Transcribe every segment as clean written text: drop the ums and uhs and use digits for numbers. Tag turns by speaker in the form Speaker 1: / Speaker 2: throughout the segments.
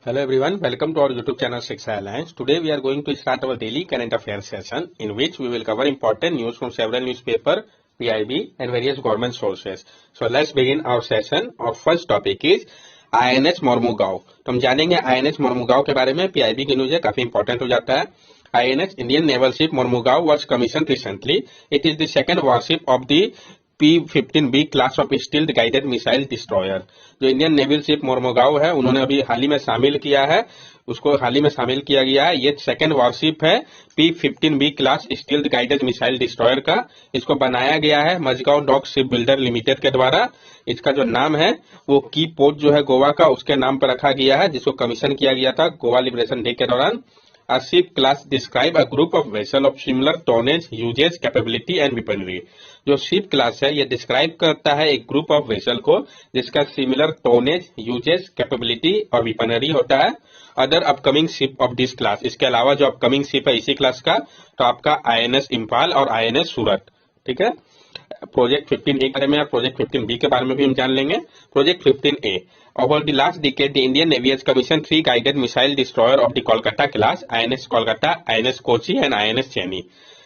Speaker 1: Hello everyone, welcome to our YouTube channel Shiksha Alliance. Today we are going to start our daily current affairs session in which we will cover important news from several newspaper, PIB and various government sources. So let's begin our session. Our first topic is INS Mormugao. तो हम जानेंगे INS Mormugao के बारे में। PIB की news है, काफी important हो जाता है। INS Indian Naval Ship Mormugao was commissioned recently. It is the second warship of the P-15B class of stealth guided missile destroyer. जो इंडियन नेवल शिप मोर्मुगांव है, उन्होंने अभी हाल ही में शामिल किया है, उसको हाल ही में शामिल किया गया है। ये सेकंड वॉरशिप है P-15B class stealth guided missile destroyer का। इसको बनाया गया है Mazagon dock ship builder limited के द्वारा। इसका जो नाम है वो की पोर्ट जो है गोवा का, उसके नाम पर रखा गया है, जिसको कमीशन किया गया था गोवा लिबरेशन डे के दौरान। A ship class describe a group of vessel of similar tonnage, uses, capability and weaponry। जो शिप क्लास है ये डिस्क्राइब करता है एक ग्रुप ऑफ वेसल को जिसका सिमिलर टोनेज, यूजेस, कैपेबिलिटी और विपनरी होता है। Other upcoming ship of this class, इसके अलावा जो अपकमिंग शिप है इसी क्लास का, तो आपका INS इम्फाल और INS सूरत। ठीक है, प्रोजेक्ट 15A के बारे में और प्रोजेक्ट 15B के बारे में भी हम जान लेंगे। Project 15A, over the last decade the Indian Navy has commissioned 3 guided missile destroyer of the Kolkata class, INS Kolkata, INS Kochi and INS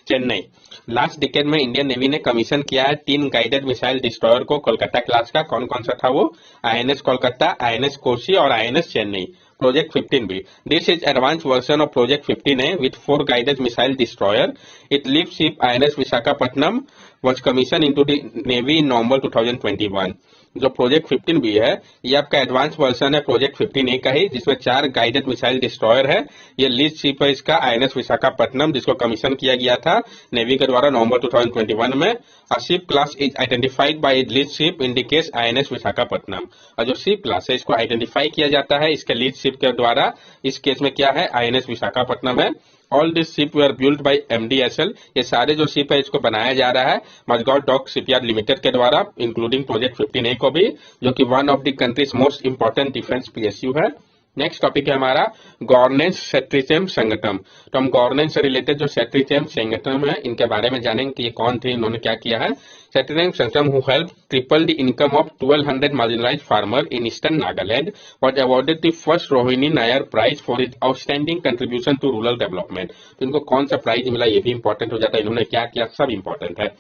Speaker 1: Chennai. Last decade में इंडियन नेवी ने कमीशन किया है 3 गाइडेड मिसाइल डिस्ट्रॉयर को Kolkata class का। कौन कौन सा था वो? INS कोलकाता, INS कोची और INS Chennai. Project 15B. This is advanced version of Project 15A with 4 guided missile destroyer. It leaves ship INS Visakhapatnam was commissioned into the Navy in November 2021. जो project 15B है ये आपका एडवांस वर्जन है project 15A का ही, जिसमें 4 guided missile destroyer है। ये lead ship है इसका INS विशाखापट्टनम, जिसको कमीशन किया गया था नेवी के द्वारा नवंबर 2021 में। A ship class is identified by its lead ship in the case INS Visakhapatnam. और जो शिप क्लास है इसको आइडेंटिफाई किया जाता है इसके लीड शिप के द्वारा। इस केस में क्या है? INS विशाखापट्टनम है। All this ship were build by MDSL। ये सारे जो शिप है इसको बनाया जा रहा है मजगांव डॉक शिपयार्ड लिमिटेड के द्वारा, इंक्लूडिंग प्रोजेक्ट 15A को भी, जो कि one of the countries most important defence PSU है। नेक्स्ट टॉपिक है हमारा गवर्नेंस सेट्रीचेम संगठन। तो हम गवर्नेंस से रिलेटेड जो सेट्रीचेम संगठन है इनके बारे में जानेंगे कि ये कौन थे, इन्होंने क्या किया है। सेट्रीचेम संगठन who help triple the income of 1200 marginalised farmer in eastern Nagaland was awarded the first Rohini Nayar prize for it outstanding contribution to rural development. तो इनको कौन सा प्राइज मिला ये भी इंपॉर्टेंट हो जाता है, इन्होंने क्या किया सब इंपॉर्टेंट है।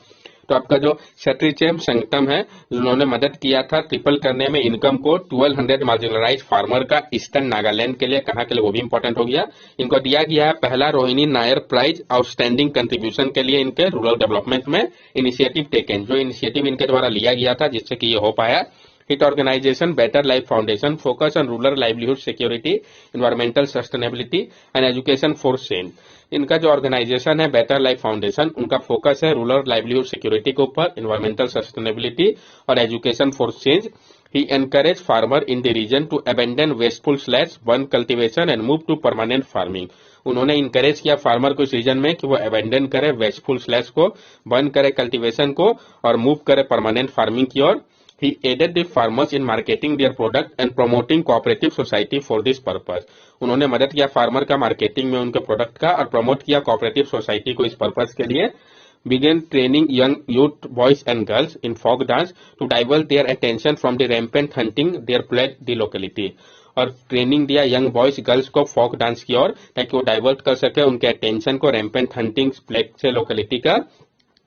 Speaker 1: तो आपका जो सेट्रीचेम संगठन है उन्होंने मदद किया था ट्रिपल करने में इनकम को 1200 मार्जिनलाइज्ड फार्मर का ईस्टर्न नागालैंड के लिए। कहाँ के लिए वो भी इंपॉर्टेंट हो गया। इनको दिया गया है पहला Rohini Nayar prize outstanding contribution के लिए इनके रूरल डेवलपमेंट में इनिशिएटिव टेकन, जो इनिशिएटिव इनके द्वारा लिया गया था जिससे कि ये हो पाया। It organisation better life foundation focus on rural livelihood security, environmental sustainability and education for change. इनका जो ऑर्गेनाइजेशन है बेटर लाइफ फाउंडेशन, उनका फोकस है रूरल लाइवलीहुड सिक्योरिटी के ऊपर, एनवायरमेंटल सस्टेनेबिलिटी और education for change. He encourage farmer in the region to abandon wasteful slash one cultivation and move to permanent farming. उन्होंने encourage किया farmer को इस reason में कि वो अबेंडन करे वेस्टफुल स्लैश को, बंद करे कल्टीवेशन को और मूव करे परमानेंट फार्मिंग की ओर। He aided the farmers in marketing their product and promoting cooperative society for this purpose। उन्होंने मदद किया फार्मर का मार्केटिंग में उनके प्रोडक्ट का और प्रमोट किया कोऑपरेटिव सोसाइटी को इस पर्पज के लिए। Began training young youth boys and girls in folk dance to divert their attention from the rampant hunting their fled the locality। और ट्रेनिंग दिया यंग बॉयज गर्ल्स को फोक डांस की ओर ताकि वो डाइवर्ट कर सके उनके अटेंशन को रैम्पेंट हंटिंग प्लेग से लोकेलिटी का।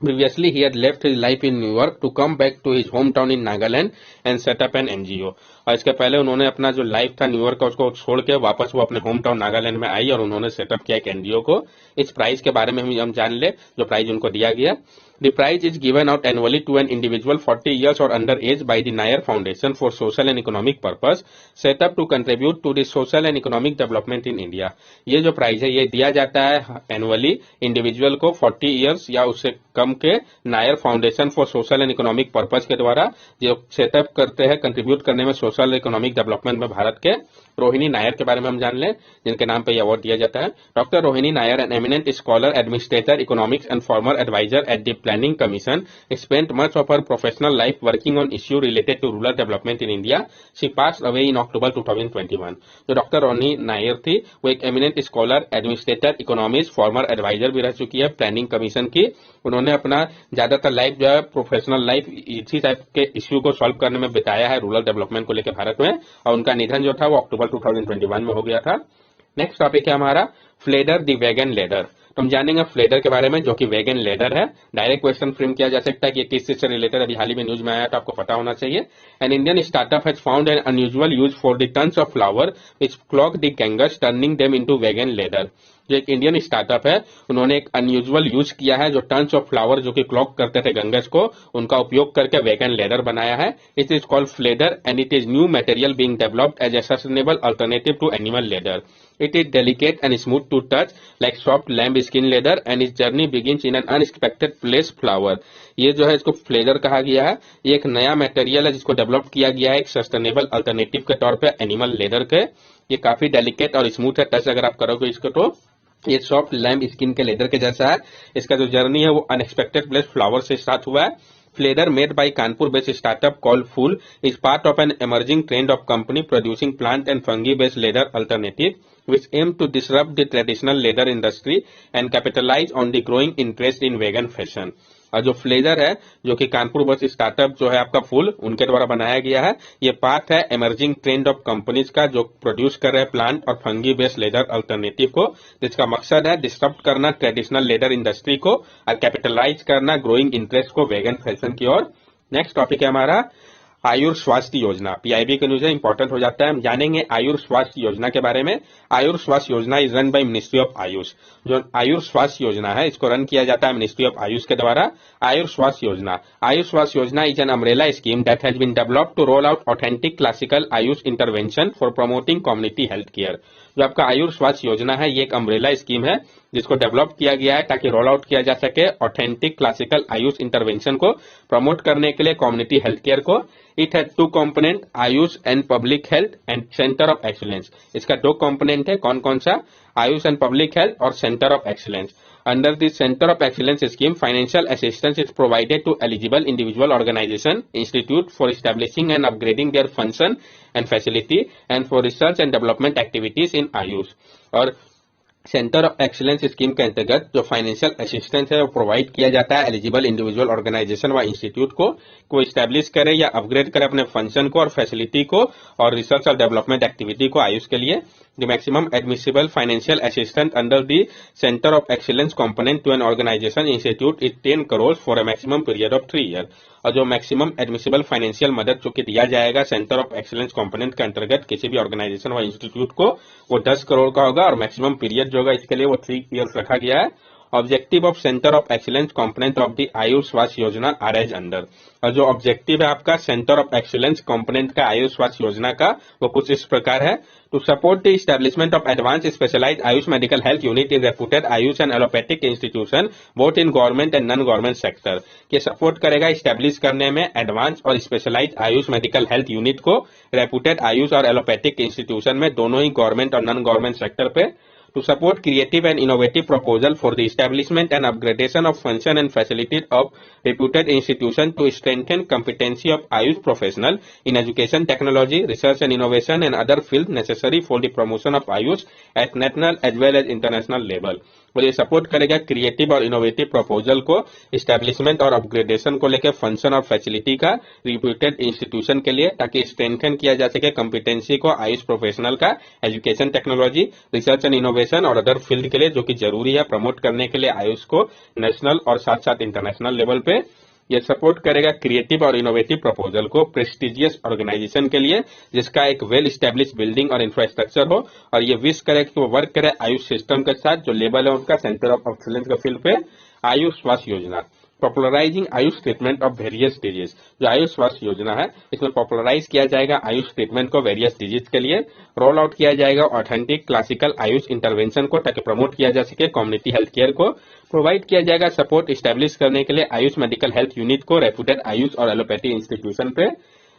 Speaker 1: Previously, he had left his life in New York to come back to his hometown in Nagaland and set up an NGO। और इसके पहले उन्होंने अपना जो लाइफ था न्यूयॉर्क का उसको छोड़ के वापस वो अपने होम टाउन नागालैंड में आई और उन्होंने सेटअप किया एक NGO को। इस प्राइज के बारे में हम जान ले जो प्राइज उनको दिया गया। The prize is given out annually to an individual 40 years or under age by the Nair Foundation for social and economic purpose set up to contribute to the social and economic development in India। ये जो prize है ये दिया जाता है annually individual को 40 years या उससे कम के Nair foundation for social and economic purpose के द्वारा जो सेटअप करते हैं कंट्रीब्यूट करने में सोशल इकोनॉमिक डेवलपमेंट में भारत के। रोहिणी नायर के बारे में हम जान लें जिनके नाम पे ये अवार्ड दिया जाता है। Doctor Rohini Nayar an eminent scholar administrator economics and former adviser at the planning commission spent much of her professional life working on issue related to rural development in India। She passed away in October 2021। जो doctor Rohini Nair थी वो एक eminent scholar administrator economics former adviser भी रह चुकी है planning commission की। उन्होंने अपना ज्यादातर लाइफ जो है प्रोफेशनल लाइफ इसी टाइप के इश्यू को सॉल्व करने में बिताया है रूरल डेवलपमेंट को लेकर। के भारत में, और उनका निधन जो था वो अक्टूबर 2021 में हो गया था। नेक्स्ट टॉपिक है हमारा फ्लेडर द वैगन लेदर। तो हम जानेंगे फ्लेडर के बारे में, जो कि वैगन लेदर है। डायरेक्ट क्वेश्चन फ्रेम किया जा सकता है कि किस चीज से रिलेटेड, अभी हाल ही में न्यूज में आया तो आपको पता होना चाहिए। An Indian startup has found an unusual use for the tons of flower which clog the Ganges turning them into vegan leather. जो एक इंडियन स्टार्टअप है, उन्होंने एक अनयूजुअल यूज किया है, जो टन्स ऑफ फ्लावर जो कि क्लॉग करते थे गंगस को, उनका उपयोग करके वैगन लेदर बनाया है। It is called fleather and it is new material being developed as a sustainable alternative to animal leather. It is delicate and smooth to touch like soft lamb skin leather and its journey begins in an unexpected place flower। ये जो है इसको फ्लेडर कहा गया है। ये एक नया मटेरियल है जिसको डेवलप किया गया है एक सस्टेनेबल अल्टरनेटिव के तौर पे एनिमल लेदर के। ये काफी डेलिकेट और स्मूथ है, टच अगर आप करोगे इसको तो ये सॉफ्ट लैम्ब स्किन के लेदर के जैसा है। इसका जो जर्नी है वो अनएक्सपेक्टेड प्लेस फ्लावर से स्टार्ट हुआ है। Fleder, made by Kanpur-based startup called Fool, is part of an emerging trend of company producing plant and fungi-based leather alternative, which aim to disrupt the traditional leather industry and capitalize on the growing interest in vegan fashion। और जो फ्लेजर है, जो कि Kanpur based startup जो है आपका फूल, उनके द्वारा बनाया गया है। ये पार्ट है इमर्जिंग ट्रेंड ऑफ कंपनीज का, जो प्रोड्यूस कर रहे हैं प्लांट और फंगी बेस्ड लेदर अल्टरनेटिव को, जिसका मकसद है डिस्टर्ब करना ट्रेडिशनल लेदर इंडस्ट्री को और कैपिटलाइज करना ग्रोइंग इंटरेस्ट को वेगन फैशन की ओर। नेक्स्ट टॉपिक है हमारा आयुष स्वास्थ्य योजना। पीआईबी के न्यूज है, इंपॉर्टेंट हो जाता है। हम जानेंगे आयुष स्वास्थ्य योजना के बारे में। Ayush Swasthya Yojana is run by ministry of Ayush. जो आयुष स्वास्थ्य योजना है, इसको रन किया जाता है मिनिस्ट्री ऑफ आयुष के द्वारा। Ayush Swasthya Yojana is an umbrella scheme that has been developed to roll out authentic classical Ayush intervention for promoting community health care. जो आपका आयुष स्वास्थ्य योजना है, ये एक अम्ब्रेला स्कीम है जिसको डेवलप किया गया है ताकि रोल आउट किया जा सके ऑथेंटिक क्लासिकल आयुष इंटरवेंशन को प्रमोट करने के लिए कम्युनिटी हेल्थ केयर को। It has two component, Ayush and public health and centre of excellence. इसका दो कंपोनेंट है, कौन कौन सा? आयुष एंड पब्लिक हेल्थ और centre of excellence. Under the Center of Excellence scheme, financial assistance is provided to eligible individual organization, institute for establishing and upgrading their function and facility and for research and development activities in Ayush। और centre of excellence scheme के अंतर्गत जो financial assistance है वो provide किया जाता है eligible individual organisation व इंस्टीट्यूट को इस्टेब्लिश करे या अपग्रेड करे अपने फंक्शन को और फैसिलिटी को और रिसर्च और डेवलपमेंट एक्टिविटी को आयुष के लिए। The maximum admissible financial assistance under the Center of Excellence component to an organization institute is 10 crores for a maximum period of 3 years। और जो मैक्सिमम एडमिसिबल फाइनेंशियल मदद जो कि दिया जाएगा सेंटर ऑफ एक्सीलेंस कंपोनेंट के अंतर्गत किसी भी ऑर्गेनाइजेशन व इंस्टीट्यूट को, वो 10 करोड़ का होगा और मैक्सिमम पीरियड जो होगा इसके लिए वो 3 ईयर्स रखा गया है। Objective of centre of excellence component of the Ayush Swasthya योजना आर एज अंडर। और जो ऑब्जेक्टिव है आपका सेंटर ऑफ एक्सीलेंस कंपोनेंट का आयुष स्वास्थ्य योजना का, वो कुछ इस प्रकार है। To support the establishment of advance specialised Ayush medical health unit in reputed Ayush and allopathic institution both in government and non government sector. ये सपोर्ट करेगा स्टैब्लिश करने में एडवांस और specialised Ayush medical health unit को रेपुटेड आयुष और एलोपैथिक इंस्टीट्यूशन में, दोनों ही गवर्नमेंट और नॉन गवर्नमेंट सेक्टर पे। To support creative and innovative proposal for the establishment and upgradation of function and facilities of reputed institution to strengthen competency of Ayush professional in education, technology, research and innovation and other fields necessary for the promotion of Ayush at national as well as international level। और ये support करेगा creative और innovative proposal को, establishment और upgradation को लेकर function और facility का रिप्यूटेड इंस्टीट्यूशन के लिए, ताकि स्ट्रेंथन किया जा सके कॉम्पिटेंसी को आयुष प्रोफेशनल का education, technology, research and innovation और अदर फील्ड के लिए, जो कि जरूरी है प्रमोट करने के लिए आयुष को नेशनल और साथ साथ इंटरनेशनल लेवल पे। यह सपोर्ट करेगा क्रिएटिव और इनोवेटिव प्रपोजल को प्रेस्टिजियस ऑर्गेनाइजेशन के लिए जिसका एक वेल स्टैब्लिश बिल्डिंग और इंफ्रास्ट्रक्चर हो, और ये विश करे कि वो वर्क करे आयुष सिस्टम के साथ जो लेवल है उनका सेंटर ऑफ एक्सीलेंस के फील्ड पे। आयुष स्वास्थ्य योजना popularising Ayush treatment of various disease. जो आयुष स्वास्थ्य योजना है इसमें पॉपुलराइज किया जाएगा आयुष ट्रीटमेंट को वेरियस डिजीज के लिए, रोल आउट किया जाएगा ऑथेंटिक क्लासिकल आयुष इंटरवेंशन को ताकि प्रमोट किया जा सके कम्युनिटी हेल्थ केयर को, प्रोवाइड किया जाएगा सपोर्ट स्टैब्लिश करने के लिए आयुष मेडिकल हेल्थ यूनिट को रेपुटेड आयुष और एलोपैथी इंस्टीट्यूशन पे।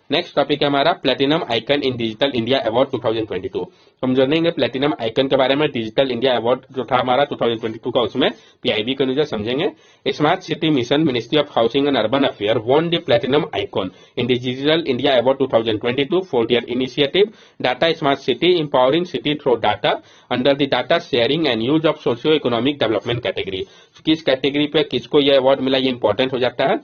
Speaker 1: नेक्स्ट टॉपिक है हमारा प्लेटिनम आइकन इन डिजिटल इंडिया अवार्ड 2022। हम जानेंगे प्लेटिनम आइकन के बारे में। डिजिटल इंडिया अवार्ड जो था हमारा 2022 का, उसमें पीआईबी का न्यूज समझेंगे। Smart city mission ministry of housing and urban affair won the platinum icon in digital India award 2022 4th year initiative data smart city empowering city through data under the data sharing and use of socio economic development category. किस category पे किसको यह award मिला, ये important हो जाता है।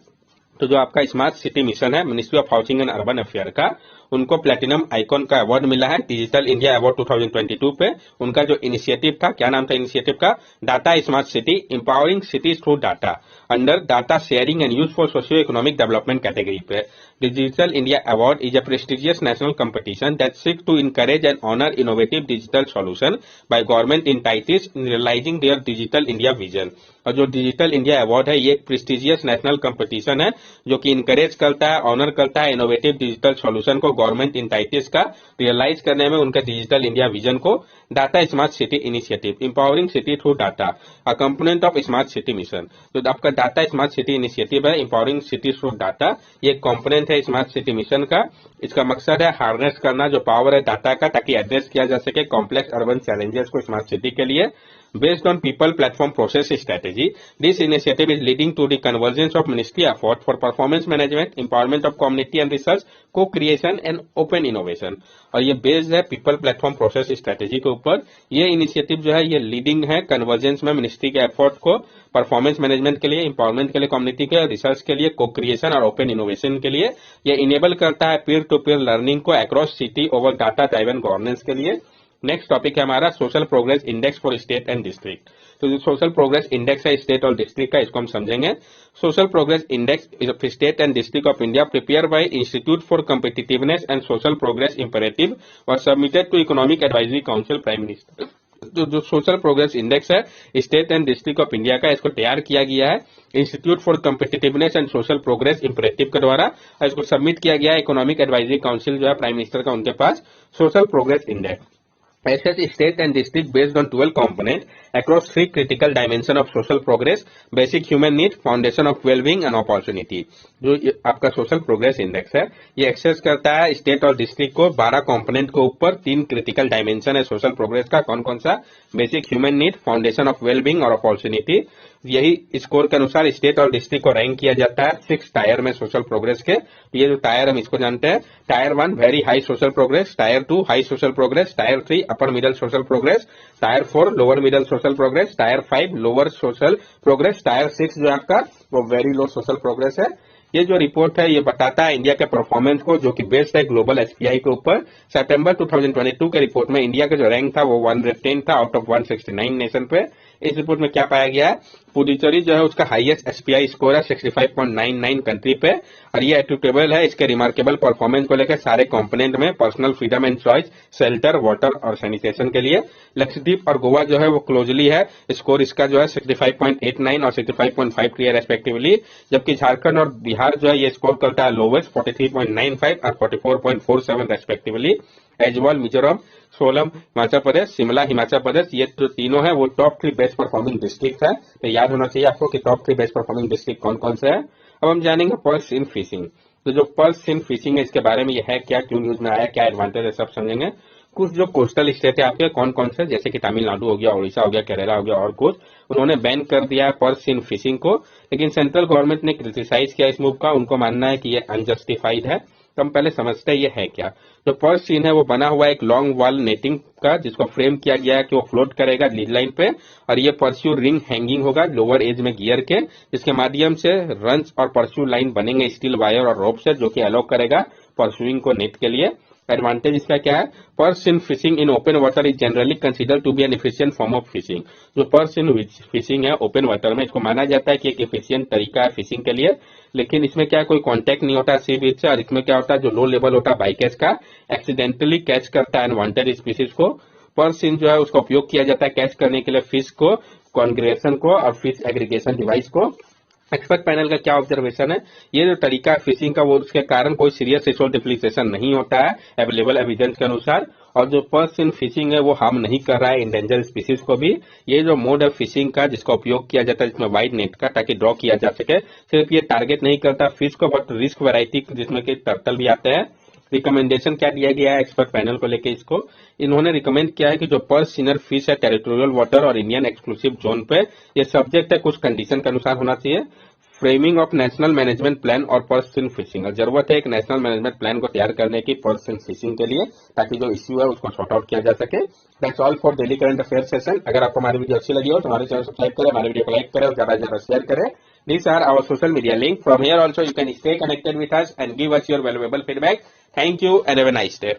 Speaker 1: तो जो आपका स्मार्ट सिटी मिशन है ministry of housing and urban affair का, उनको प्लेटिनम आइकॉन का अवार्ड मिला है डिजिटल इंडिया अवार्ड 2022 पे। उनका जो इनिशिएटिव था, क्या नाम था इनिशिएटिव का, data smart city empowering cities through data, under data sharing and use for socio economic development category पे। Digital India award is a prestigious national competition that seek to encourage and honor innovative digital solution by government entities in realizing their digital India vision। और जो digital India award है ये एक prestigious national competition है जो कि encourage करता है, ऑनर करता है इनोवेटिव डिजिटल सॉल्यूशन को गवर्नमेंट इंटाइटीज का रियलाइज करने में उनके डिजिटल इंडिया विजन को। Data smart city initiative empowering city through data, a component of smart city mission. तो आपका डाटा स्मार्ट सिटी इनिशिएटिव है एम्पावरिंग सिटी थ्रू डाटा, ये एक कंपोनेंट है स्मार्ट सिटी मिशन का। इसका मकसद है हार्नेस करना जो पावर है डाटा का, ताकि एड्रेस किया जा सके कॉम्प्लेक्स अर्बन चैलेंजेस को स्मार्ट सिटी के लिए। Based on people platform process strategy, this initiative is leading to the convergence of ministry effort for performance management, empowerment of community and research, co-creation and open innovation। और ये based है people platform process strategy के ऊपर। ये initiative जो है ये leading है कन्वर्जेंस में मिनिस्ट्री के एफर्ट को परफॉर्मेंस मैनेजमेंट के लिए, एम्पावरमेंट के लिए, कम्युनिटी के रिसर्च के लिए, को क्रिएशन और ओपन इनोवेशन के लिए। ये इनेबल करता है पीयर टू पीयर लर्निंग को across city over data driven governance के लिए। नेक्स्ट टॉपिक है हमारा social progress index for state and district. तो जो सोशल प्रोग्रेस इंडेक्स है स्टेट और डिस्ट्रिक्ट का, इसको हम समझेंगे। Social progress index of state and district of India prepare by institute for competitiveness and social progress imperative और submitted to economic advisory council prime minister. जो सोशल प्रोग्रेस इंडेक्स है state and district of India का, इसको तैयार किया गया है institute for competitiveness and social progress imperative के द्वारा, और इसको सबमिट किया गया है इकोनॉमिक एडवाइजरी काउंसिल जो है प्राइम मिनिस्टर का, उनके पास। Social progress index assess state and district based on 12 components across 3 critical dimension of social progress: basic human need, foundation of well-being and opportunity। जो आपका सोशल प्रोग्रेस इंडेक्स है ये access करता है स्टेट और डिस्ट्रिक्ट को 12 कंपोनेंट के ऊपर। 3 क्रिटिकल डायमेंशन है सोशल प्रोग्रेस का, कौन कौन सा, basic human need, foundation of wellbeing और अपॉर्चुनिटी। यही स्कोर के अनुसार स्टेट और डिस्ट्रिक्ट को रैंक किया जाता है 6 टायर में सोशल प्रोग्रेस के। ये जो टायर हम इसको जानते हैं, tyre 1 very high social progress, tyre 2 high social progress, tyre 3 upper middle social progress, tyre 4 lower middle social progress, tyre 5 lower social progress, tyre 6 जो आपका वो वेरी लो सोशल प्रोग्रेस है। ये जो रिपोर्ट है ये बताता है इंडिया के परफॉर्मेंस को, जो कि बेस्ड है ग्लोबल एसपीआई के ऊपर। सितंबर 2022 के रिपोर्ट में इंडिया का जो रैंक था वो 110 था आउट ऑफ 169 नेशन पे। इस रिपोर्ट में क्या पाया गया है, पुडुचेरी जो है उसका हाईएस्ट एसपीआई स्कोर है 65.99 कंट्री पे, और ये एट्रिब्यूटेबल है इसके रिमार्केबल परफॉर्मेंस को लेकर सारे कंपोनेंट में, personal freedom and choice, shelter, water और सैनिटेशन के लिए। लक्षद्वीप और गोवा जो है वो क्लोजली है, स्कोर इसका जो है 65.89 और 65.5 क्लियर रेस्पेक्टिवली, जबकि झारखंड और बिहार जो है ये स्कोर करता है लोवेस्ट 43.95 और 44.47 रेस्पेक्टिवली। एजवाल मिजोरम, सोलम हिमाचल प्रदेश, शिमला हिमाचल प्रदेश, ये जो तीनों है वो टॉप 3 बेस्ट परफॉर्मिंग डिस्ट्रिक्ट है। तो याद होना चाहिए आपको कि टॉप 3 बेस्ट परफॉर्मिंग डिस्ट्रिक्ट कौन कौन से है। अब हम जानेंगे पर्स इन फिशिंग। तो जो पर्स इन फिशिंग है इसके बारे में ये है क्या, क्यों न्यूज में आया, क्या एडवांटेज है, सब समझेंगे। कुछ जो कोस्टल स्टेट है आपके कौन कौन से, जैसे कि तमिलनाडु हो गया, उड़ीसा हो गया, केरला हो गया और कुछ, उन्होंने बैन कर दिया है पर्स इन फिशिंग को, लेकिन सेंट्रल गवर्नमेंट ने क्रिटिसाइज किया इस मूव का। उनको मानना है कि ये अनजस्टिफाइड है। तो हम पहले समझते हैं ये है क्या। जो पर्स सीन है वो बना हुआ है एक लॉन्ग वॉल नेटिंग का, जिसको फ्रेम किया गया है कि वो फ्लोट करेगा लीड लाइन पे, और ये परस्यू रिंग हैंगिंग होगा लोअर एज में गियर के, जिसके माध्यम से रंस और परस्यू लाइन बनेंगे स्टील वायर और रोप से, जो कि अलाउ करेगा परस्यूइंग को नेट के लिए। एडवांटेज इसका क्या है, purse in fishing in open water is generally consider to be an efficient form of fishing. जो पर्स इन फिशिंग है ओपन वाटर में, इसको माना जाता है कि एक एफिशिएंट तरीका है फिशिंग के लिए, लेकिन इसमें क्या कोई कांटेक्ट नहीं होता सी बीच से, और इसमें क्या होता है जो लो लेवल होता है बाइकैच का एक्सीडेंटली कैच करता है अनवांटेड स्पीसीज को। पर्स इन जो है उसका उपयोग किया जाता है कैच करने के लिए फिश को, कॉन्ग्रेशन को और फिश एग्रीगेशन डिवाइस को। एक्सपर्ट पैनल का क्या ऑब्जर्वेशन है, ये जो तरीका है फिशिंग का वो उसके कारण कोई सीरियस रिसोर्स डिप्लीशन नहीं होता है अवेलेबल एविडेंस के अनुसार, और जो पर्स इन फिशिंग है वो हार्म नहीं कर रहा है इंडेंजर स्पीसीज को भी। ये जो मोड है फिशिंग का जिसका उपयोग किया जाता है जिसमें वाइड नेट का ताकि ड्रॉ किया जा सके, सिर्फ ये टारगेट नहीं करता फिश को बट रिस्क वैरायटी जिसमें कि टर्टल भी आते हैं। रिकमेंडेशन क्या दिया गया है एक्सपर्ट पैनल को लेके, इसको इन्होंने रिकमेंड किया है कि जो पर्स सिनर फिश है टेरिटोरियल वाटर और इंडियन एक्सक्लूसिव जोन पे, ये सब्जेक्ट है कुछ कंडीशन के अनुसार होना चाहिए। Framing of national management plan और पर्स इन फिशिंग, जरूरत है एक नेशनल मैनेजमेंट प्लान को तैयार करने की पर्स इन फिशिंग के लिए, ताकि जो इश्यू है उसको सॉर्ट आउट किया जा सके। That's all for daily current affair session. अगर आपको हमारी वीडियो अच्छी लगी हो तो हमारे चैनल सब्सक्राइब करें, हमारे वीडियो को लाइक करें और ज्यादा से ज्यादा शेयर करें। These are our social media link. From here also you can stay connected with us and give us your valuable feedback. Thank you and have a nice day.